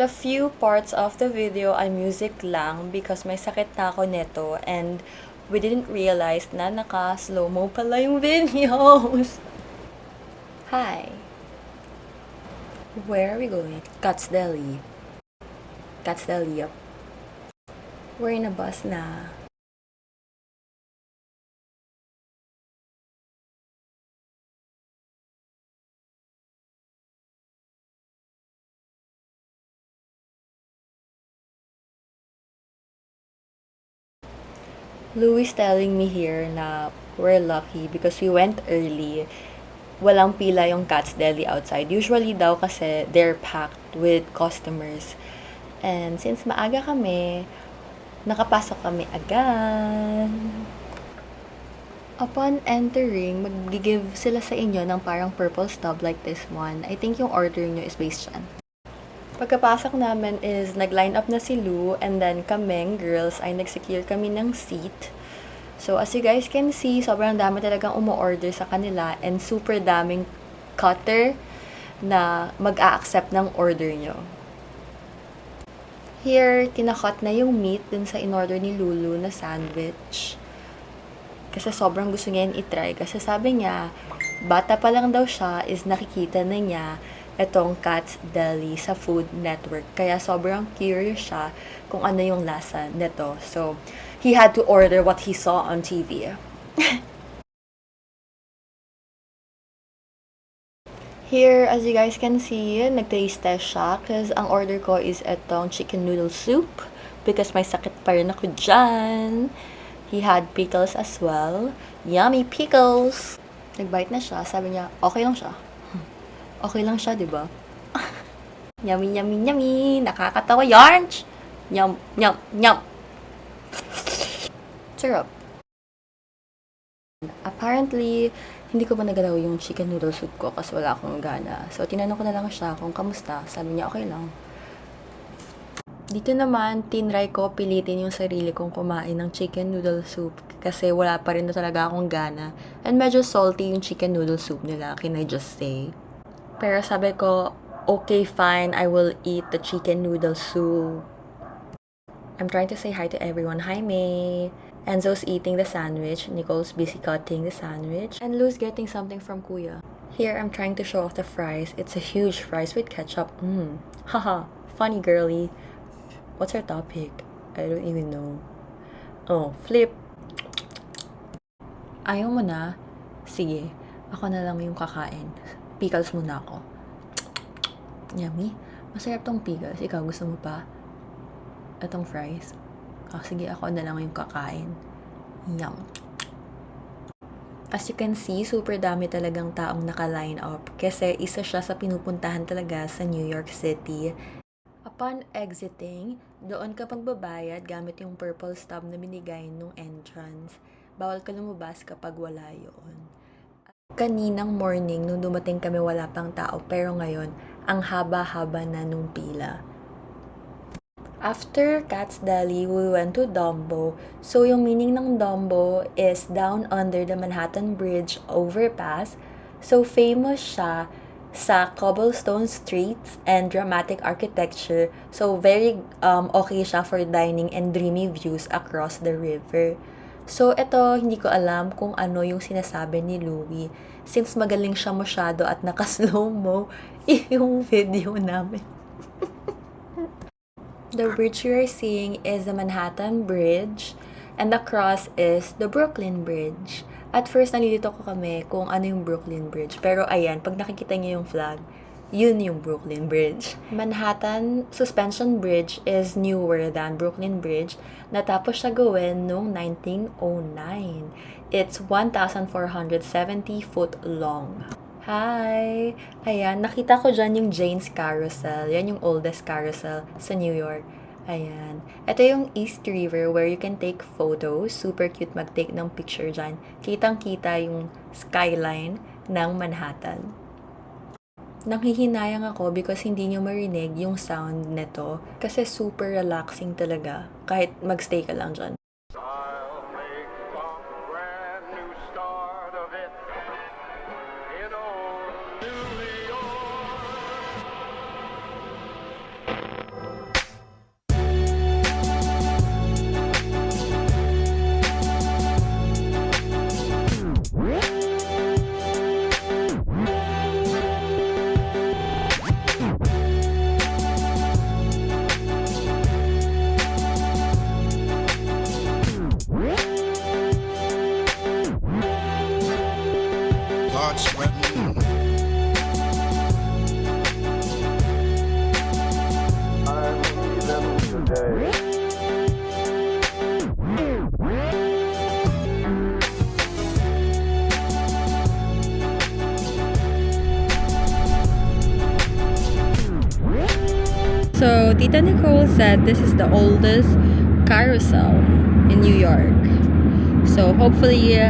The few parts of the video ay music lang because may sakit na ako neto and we didn't realize na naka-slow-mo pala yung videos. Hi. Where are we going? Cat's Deli. Cat's Deli, yup. We're in a bus na. Louis telling me here na we're lucky because we went early. Walang pila yung Cat's Deli outside. Usually daw kasi they're packed with customers. And since maaga kami, nakapasok kami agad. Upon entering, mag-give sila sa inyo ng parang purple stub like this one. I think yung order nyo is based dyan. Pagkapasok namin is nag-line up na si Lou and then kaming girls ay nag-secure kami ng seat. So as you guys can see, sobrang dami talagang umu-order sa kanila and super daming cutter na mag-a-accept ng order nyo. Here, kinakot na yung meat dun sa in-order ni Lulu na sandwich. Kasi sobrang gusto niya yun itry. Kasi sabi niya, bata pa lang daw siya is nakikita na niya itong Cat's Deli sa Food Network. Kaya sobrang curious siya kung ano yung lasa nito. So, he had to order what he saw on TV. Here, as you guys can see, nag-taste test siya kasi ang order ko is itong chicken noodle soup because may sakit pa rin ako dyan. He had pickles as well. Yummy pickles! Nag-bite na siya. Sabi niya, okay lang siya. Okay lang siya, di ba? Yummy, yummy, yummy! Nakakatawa, yarns! Yum, yum, yum! Sarap. Apparently, hindi ko pa nagalaw yung chicken noodle soup ko kasi wala akong gana. So, tinanong ko na lang siya kung kamusta. Sabi niya, okay lang. Dito naman, tinry ko pilitin yung sarili kong kumain ng chicken noodle soup kasi wala pa rin na talaga akong gana. And medyo salty yung chicken noodle soup nila, can I just say. Pero sabi ko, okay, fine, I will eat the chicken noodle soup. I'm trying to say hi to everyone. Hi, May. Enzo's eating the sandwich. Nicole's busy cutting the sandwich. And Lou's getting something from Kuya. Here, I'm trying to show off the fries. It's a huge fries with ketchup. Haha, funny girly. What's our topic? I don't even know. Oh, flip. Ayaw mo na? Sige, ako na lang yung kakain. Pickles muna ako. Yummy. Masarap tong pickles. Ikaw, gusto mo pa? Itong fries. Sige, ako na lang yung kakain. Yum. As you can see, super dami talagang taong naka-line up kasi isa siya sa pinupuntahan talaga sa New York City. Upon exiting, doon ka magbabayad gamit yung purple stub na binigay nung entrance. Bawal ka lumabas kapag wala yun. Kaninang morning, nung dumating kami wala pang tao, pero ngayon, ang haba-haba na nung pila. After Cat's Deli, we went to Dumbo. So, yung meaning ng Dumbo is down under the Manhattan Bridge overpass. So, famous siya sa cobblestone streets and dramatic architecture. So, very okay siya for dining and dreamy views across the river. So, ito, hindi ko alam kung ano yung sinasabi ni Louie. Since magaling siya masyado at naka-slow-mo yung video namin. The bridge you are seeing is the Manhattan Bridge and the cross is the Brooklyn Bridge. At first, nalilito ko kami kung ano yung Brooklyn Bridge. Pero ayan, pag nakikita niyo yung flag, yun yung Brooklyn Bridge. Manhattan Suspension Bridge is newer than Brooklyn Bridge. Natapos siya gawin noong 1909. It's 1,470 foot long. Hi! Ayan, nakita ko dyan yung Jane's Carousel. Yan yung oldest carousel sa New York. Ayan. Ito yung East River where you can take photos. Super cute mag-take ng picture dyan. Kitang-kita yung skyline ng Manhattan. Nanghihinayang ako because hindi nyo marinig yung sound nito kasi super relaxing talaga kahit magstay ka lang dyan. I'll make a brand new start of it in old New York. So, Tita Nicole said this is the oldest carousel in New York. So, hopefully,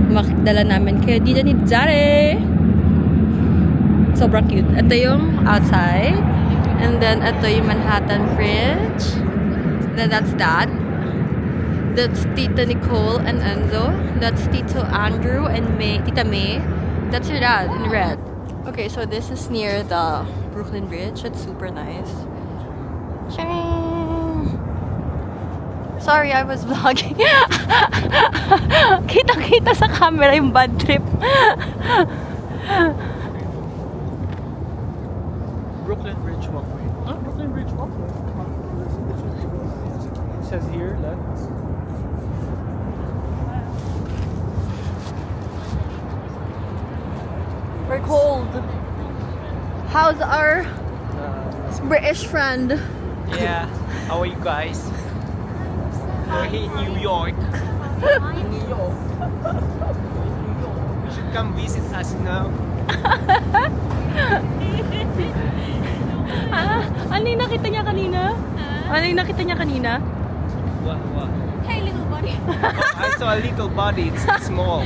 makidala namin kayo dito ni Jare. Sobrang cute. Ito yung outside. And then, ito yung Manhattan Bridge. Then, that's that. That's Tita Nicole and Enzo. That's Tito Andrew and Tita May. That's your dad in red. Okay, so this is near the Brooklyn Bridge. It's super nice. Tcharam! Sorry, I was vlogging. Kitang-kita sa camera yung bad trip. Brooklyn Bridge Walkway. Brooklyn Bridge Walkway. It says here that. We're cold. How's our British friend? Yeah. How are you guys? We're here in New York. New York. You should come visit us now. Ano yung nakita niya kanina? Ano yung nakita niya kanina? What? Hey, little buddy. I saw a little body. It's small.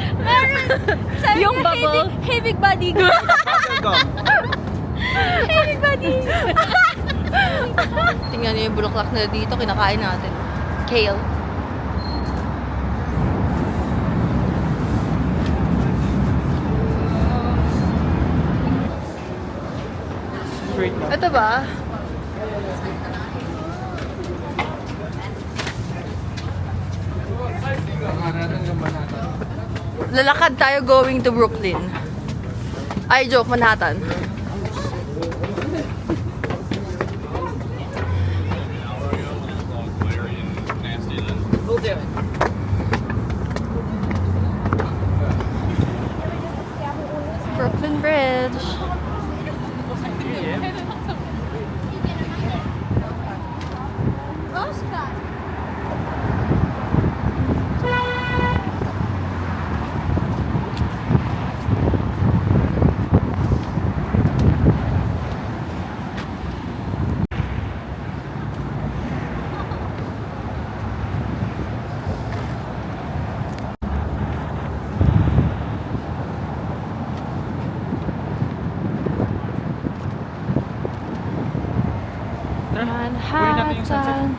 Sabi Yung niya, bubble. Hey, big buddy. Bubblegum. Hey, big buddy. Tingnan niyo yung bulaklak na dito, kinakain natin. Kale. Straight up. Ito ba? Lalakad tayo going to Brooklyn. Ay, joke, Manhattan. Brooklyn Bridge. Oscar. Kunin natin yung sunset. Manhattan.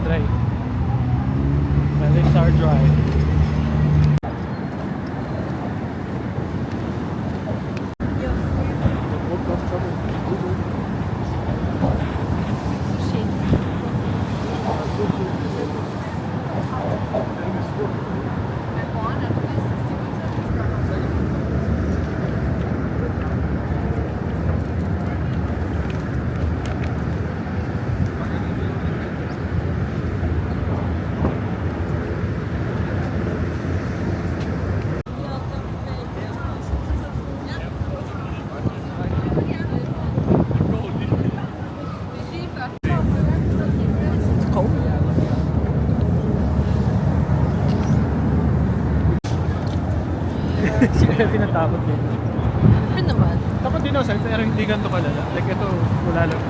Dry. My lips are dry. Si Elvie natakot din. Ano naman? Takot din ako sa'yo, pero hindi ganito kalala. Like ito, wala lang.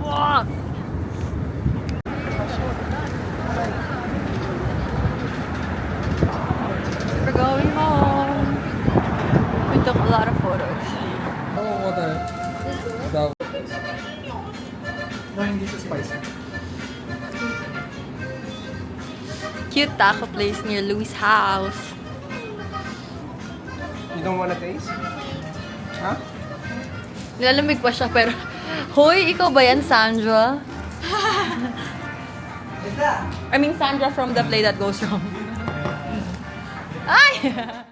Wow! We're going home. We took a lot of photos. No, hindi siya spicy. Cute taco place near Louis' house. You don't wanna taste? Huh? Nilalamig pa siya pero... Hoy, ikaw ba yan, Sandra? I mean, Sandra from the play that goes wrong. Ay!